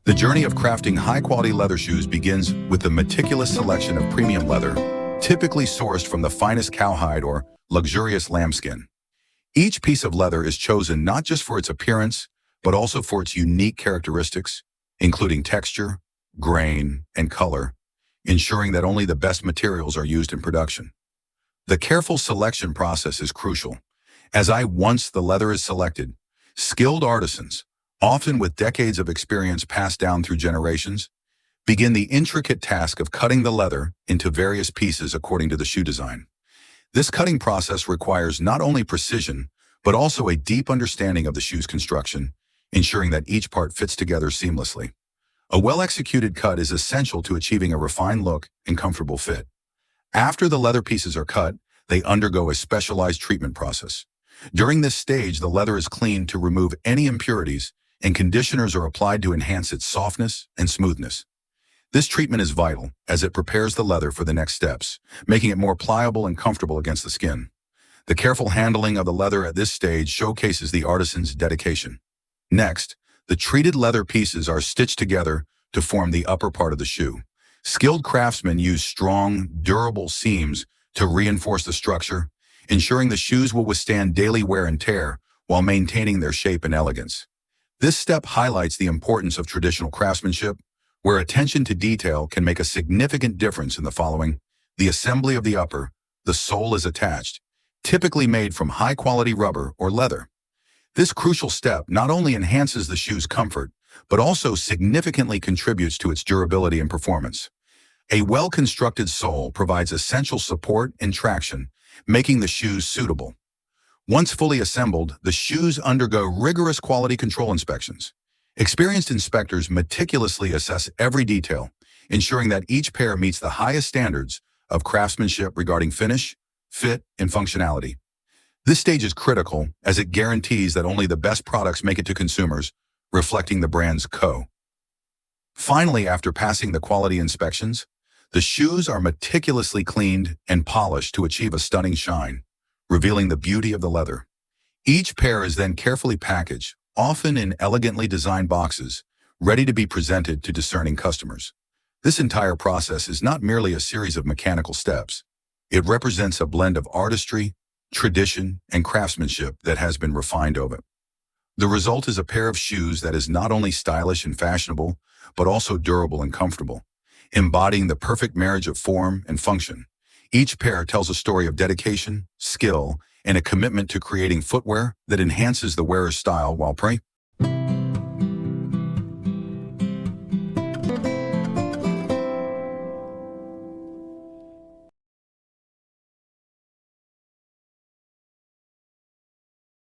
The journey of crafting high-quality leather shoes begins with the meticulous selection of premium leather, typically sourced from the finest cowhide or luxurious lambskin. Each piece of leather is chosen not just for its appearance, but also for its unique characteristics, including texture, grain, and color, ensuring that only the best materials are used in production. The careful selection process is crucial, as once the leather is selected, skilled artisans, often with decades of experience passed down through generations, begin the intricate task of cutting the leather into various pieces according to the shoe design. This cutting process requires not only precision, but also a deep understanding of the shoe's construction, ensuring that each part fits together seamlessly. A well-executed cut is essential to achieving a refined look and comfortable fit. After the leather pieces are cut, they undergo a specialized treatment process. During this stage, the leather is cleaned to remove any impurities, and conditioners are applied to enhance its softness and smoothness. This treatment is vital as it prepares the leather for the next steps, making it more pliable and comfortable against the skin. The careful handling of the leather at this stage showcases the artisan's dedication. Next, the treated leather pieces are stitched together to form the upper part of the shoe. Skilled craftsmen use strong, durable seams to reinforce the structure, ensuring the shoes will withstand daily wear and tear while maintaining their shape and elegance. This step highlights the importance of traditional craftsmanship, where attention to detail can make a significant difference in the following. The assembly of the upper, the sole is attached, typically made from high-quality rubber or leather. This crucial step not only enhances the shoe's comfort, but also significantly contributes to its durability and performance. A well-constructed sole provides essential support and traction, making the shoes suitable. Once fully assembled, the shoes undergo rigorous quality control inspections. Experienced inspectors meticulously assess every detail, ensuring that each pair meets the highest standards of craftsmanship regarding finish, fit, and functionality. This stage is critical as it guarantees that only the best products make it to consumers, reflecting the brand's co. Finally, after passing the quality inspections, the shoes are meticulously cleaned and polished to achieve a stunning shine, revealing the beauty of the leather. Each pair is then carefully packaged, often in elegantly designed boxes, ready to be presented to discerning customers. This entire process is not merely a series of mechanical steps. It represents a blend of artistry, tradition, and craftsmanship that has been refined over. The result is a pair of shoes that is not only stylish and fashionable, but also durable and comfortable, embodying the perfect marriage of form and function. Each pair tells a story of dedication, skill, and a commitment to creating footwear that enhances the wearer's style while